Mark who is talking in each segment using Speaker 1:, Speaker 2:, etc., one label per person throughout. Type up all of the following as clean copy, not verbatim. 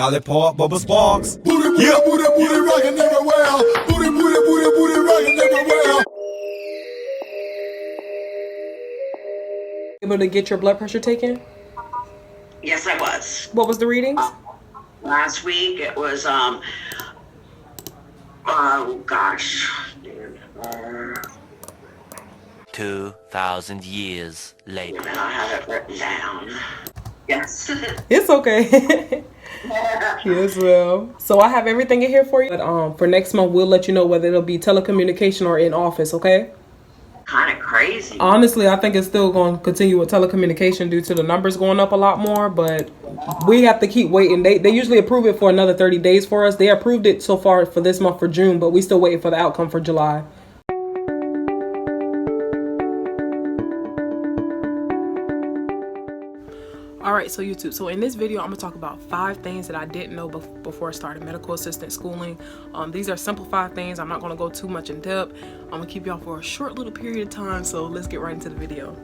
Speaker 1: Scarlet Park, Bubba Sparks.
Speaker 2: Booty, booty,
Speaker 1: Yeah.
Speaker 2: booty, booty, rockin' everywhere. Booty, booty, booty, booty, rockin' everywhere.
Speaker 3: Able to get your blood pressure taken?
Speaker 4: Yes, I was.
Speaker 3: What was the readings?
Speaker 4: Last week it was oh gosh.
Speaker 5: 2,000 years later.
Speaker 4: And I have it written down. Yes.
Speaker 3: It's okay. Yes, well. So I have everything in here for you. But for next month, we'll let you know whether it'll be telecommunication or in office, okay?
Speaker 4: Kind of crazy.
Speaker 3: Honestly, I think it's still going to continue with telecommunication due to the numbers going up a lot more, but we have to keep waiting. They usually approve it for another 30 days for us. They approved it so far for this month for June, but we still waiting for the outcome for July. Alright, so YouTube, so in this video I'm going to talk about 5 things that I didn't know before I started medical assistant schooling. These are simplified things. I'm not going to go too much in depth. I'm going to keep y'all for a short little period of time, so let's get right into the video.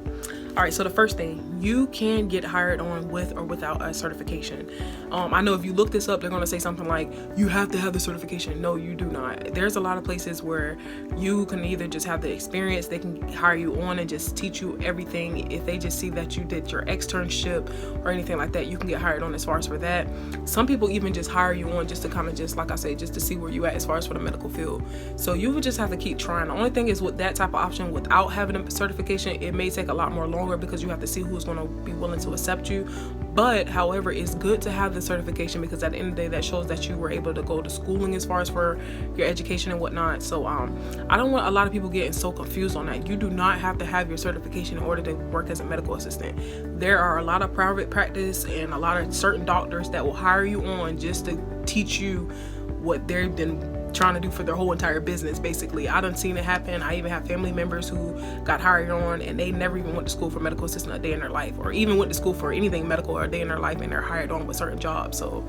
Speaker 3: Alright, so the first thing, you can get hired on with or without a certification. I know if you look this up, they're going to say something like, you have to have the certification. No, you do not. There's a lot of places where you can either just have the experience, they can hire you on and just teach you everything. If they just see that you did your externship or anything like that, you can get hired on as far as for that. Some people even just hire you on just to kind of just, like I say, just to see where you at as far as for the medical field. So you would just have to keep trying. The only thing is with that type of option, without having a certification, it may take a lot more longer because you have to see who's going to be willing to accept you. But however, it's good to have the certification because at the end of the day, that shows that you were able to go to schooling as far as for your education and whatnot. So I don't want a lot of people getting so confused on that. You do not have to have your certification in order to work as a medical assistant. There are a lot of private practice and a lot of certain doctors that will hire you on just to teach you what they've been trying to do for their whole entire business. Basically, I done seen it happen. I even have family members who got hired on and they never even went to school for medical assistant a day in their life, or even went to school for anything medical a day in their life, and they're hired on with certain jobs. So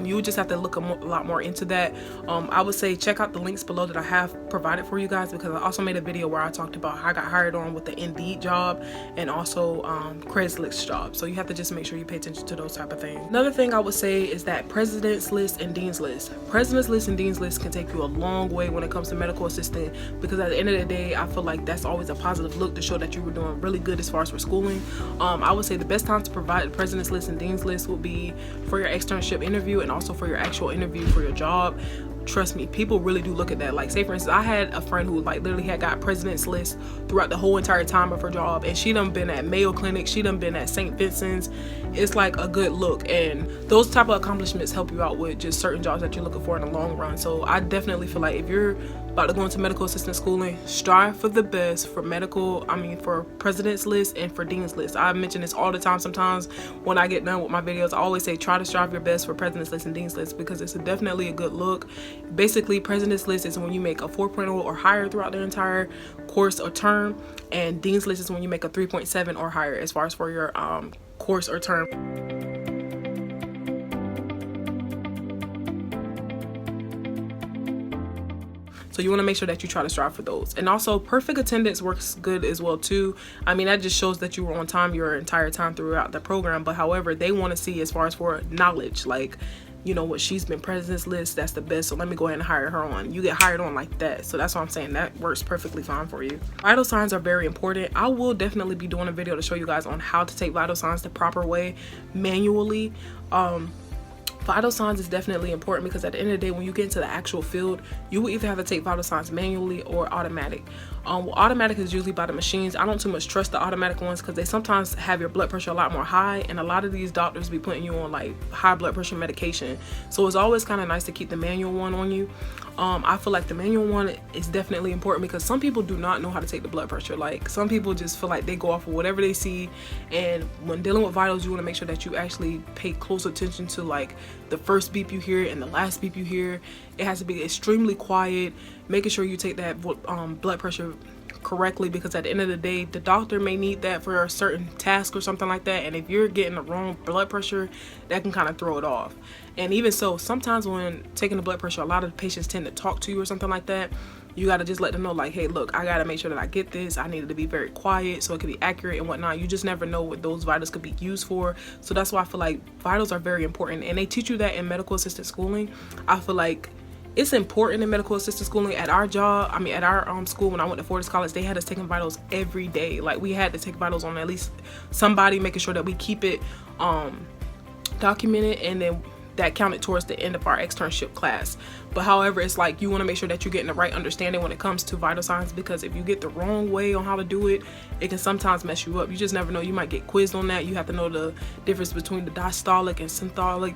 Speaker 3: you would just have to look a lot more into that. I would say check out the links below that I have provided for you guys, because I also made a video where I talked about how I got hired on with the Indeed job and also Craigslist job. So you have to just make sure you pay attention to those type of things. Another thing I would say is that President's List and Dean's List. President's List and Dean's List can take you a long way when it comes to medical assistant, because at the end of the day, I feel like that's always a positive look to show that you were doing really good as far as for schooling. I would say the best time to provide the President's List and Dean's List would be for your externship interview and also for your actual interview for your job. Trust me, people really do look at that. Like, say for instance, I had a friend who like literally had got President's List throughout the whole entire time of her job, and she done been at Mayo Clinic, she done been at St. Vincent's. It's like a good look, and those type of accomplishments help you out with just certain jobs that you're looking for in the long run. So I definitely feel like if you're about to go into medical assistant schooling, strive for the best for for President's List and for Dean's List. I mention this all the time. Sometimes when I get done with my videos, I always say try to strive your best for President's List and Dean's List, because it's definitely a good look. Basically, President's List is when you make a 4.0 or higher throughout the entire course or term, and Dean's List is when you make a 3.7 or higher as far as for your course or term. So you want to make sure that you try to strive for those. And also, perfect attendance works good as well too. I mean, that just shows that you were on time your entire time throughout the program. But however, they want to see as far as for knowledge, like, you know what, she's been President's List, that's the best, so let me go ahead and hire her on. You get hired on like that. So that's what I'm saying, that works perfectly fine for you. Vital signs are very important. I will definitely be doing a video to show you guys on how to take vital signs the proper way manually. Vital signs is definitely important, because at the end of the day, when you get into the actual field, you will either have to take vital signs manually or automatic. Automatic is usually by the machines. I don't too much trust the automatic ones because they sometimes have your blood pressure a lot more high, and a lot of these doctors be putting you on like high blood pressure medication. So it's always kind of nice to keep the manual one on you. I feel like the manual one is definitely important because some people do not know how to take the blood pressure. Like, some people just feel like they go off of whatever they see, and when dealing with vitals, you want to make sure that you actually pay close attention to like the first beep you hear and the last beep you hear. It has to be extremely quiet, making sure you take that blood pressure correctly, because at the end of the day, the doctor may need that for a certain task or something like that, and if you're getting the wrong blood pressure, that can kind of throw it off. And even so, sometimes when taking the blood pressure, a lot of the patients tend to talk to you or something like that. you got to just let them know like, hey, look, I got to make sure that I get this. I need it to be very quiet so it can be accurate and whatnot. You just never know what those vitals could be used for. So that's why I feel like vitals are very important, and they teach you that in medical assistant schooling. I feel like it's important in medical assistant schooling. At our job, I mean at our school, when I went to Fortis College, they had us taking vitals every day. Like, we had to take vitals on at least somebody, making sure that we keep it documented, and then that counted towards the end of our externship class. But however, it's like you want to make sure that you're getting the right understanding when it comes to vital signs, because if you get the wrong way on how to do it, it can sometimes mess you up. You just never know. You might get quizzed on that. You have to know the difference between the diastolic and systolic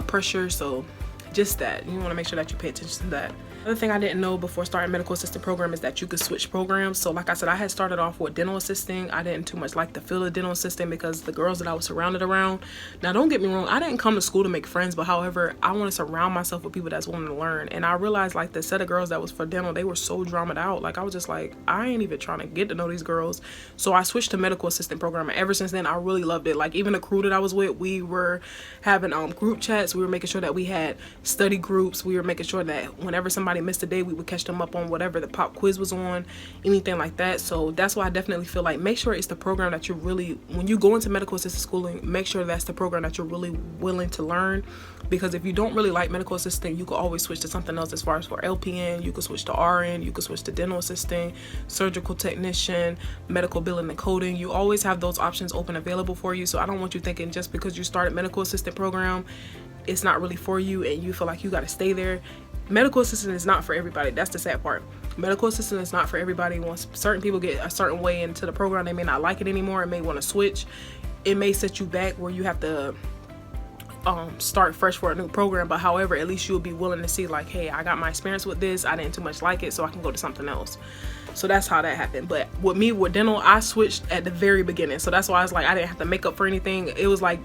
Speaker 3: pressure. So just that, you want to make sure that you pay attention to that. Another thing I didn't know before starting medical assistant program is that you could switch programs. So like I said, I had started off with dental assisting. I didn't too much like the field of dental assisting because the girls that I was surrounded around. Now, don't get me wrong, I didn't come to school to make friends, but however, I want to surround myself with people that's willing to learn. And I realized like the set of girls that was for dental, they were so dramaed out. Like, I was just like, I ain't even trying to get to know these girls. So I switched to medical assistant program, and ever since then I really loved it. Like, even the crew that I was with, we were having group chats. We were making sure that we had study groups. We were making sure that whenever somebody missed a day, we would catch them up on whatever the pop quiz was on, anything like that. So that's why I definitely feel like make sure it's the program that you're really, when you go into medical assistant schooling, make sure that's the program that you're really willing to learn. Because if you don't really like medical assistant, you can always switch to something else. As far as for LPN, you can switch to RN, you can switch to dental assistant, surgical technician, medical billing and coding. You always have those options open available for you. So I don't want you thinking just because you started medical assistant program, it's not really for you and you feel like you got to stay there. Medical assistant is not for everybody. That's the sad part. Medical assistant is not for everybody. Once certain people get a certain way into the program, they may not like it anymore and may want to switch. It may set you back where you have to start fresh for a new program. But however, at least you'll be willing to see like, hey, I got my experience with this, I didn't too much like it, so I can go to something else. So that's how that happened. But with me, with dental, I switched at the very beginning. So that's why I was like, I didn't have to make up for anything. It was like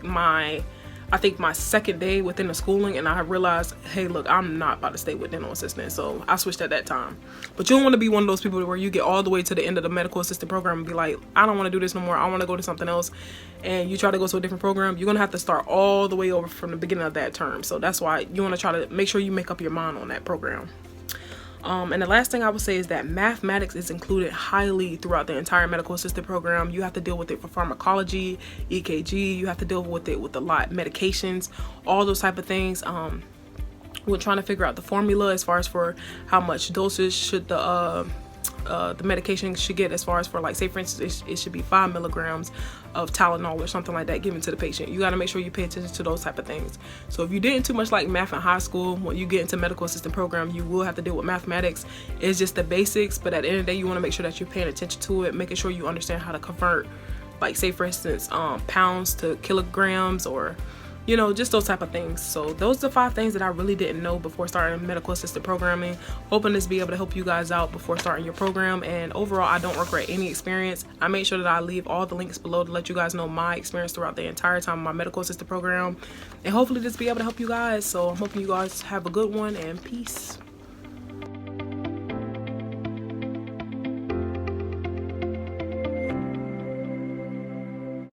Speaker 3: I think my second day within the schooling, and I realized, hey, look, I'm not about to stay with dental assistant. So I switched at that time. But you don't want to be one of those people where you get all the way to the end of the medical assistant program and be like, I don't want to do this no more. I want to go to something else. And you try to go to a different program, you're going to have to start all the way over from the beginning of that term. So that's why you want to try to make sure you make up your mind on that program. And the last thing I would say is that mathematics is included highly throughout the entire medical assistant program. You have to deal with it for pharmacology, EKG. You have to deal with it with a lot, medications, all those type of things. We're trying to figure out the formula as far as for how much dosage should the medication should get, as far as for like, say for instance, it should be 5 milligrams of Tylenol or something like that given to the patient. You got to make sure you pay attention to those type of things. So if you didn't too much like math in high school, when you get into medical assistant program, you will have to deal with mathematics. It's just the basics, but at the end of the day, you want to make sure that you're paying attention to it, making sure you understand how to convert, like say for instance, pounds to kilograms, or you know, just those type of things. So those are the 5 things that I really didn't know before starting medical assistant programming. Hoping this be able to help you guys out before starting your program. And overall, I don't regret any experience. I made sure that I leave all the links below to let you guys know my experience throughout the entire time of my medical assistant program. And hopefully this be able to help you guys. So I'm hoping you guys have a good one, and peace.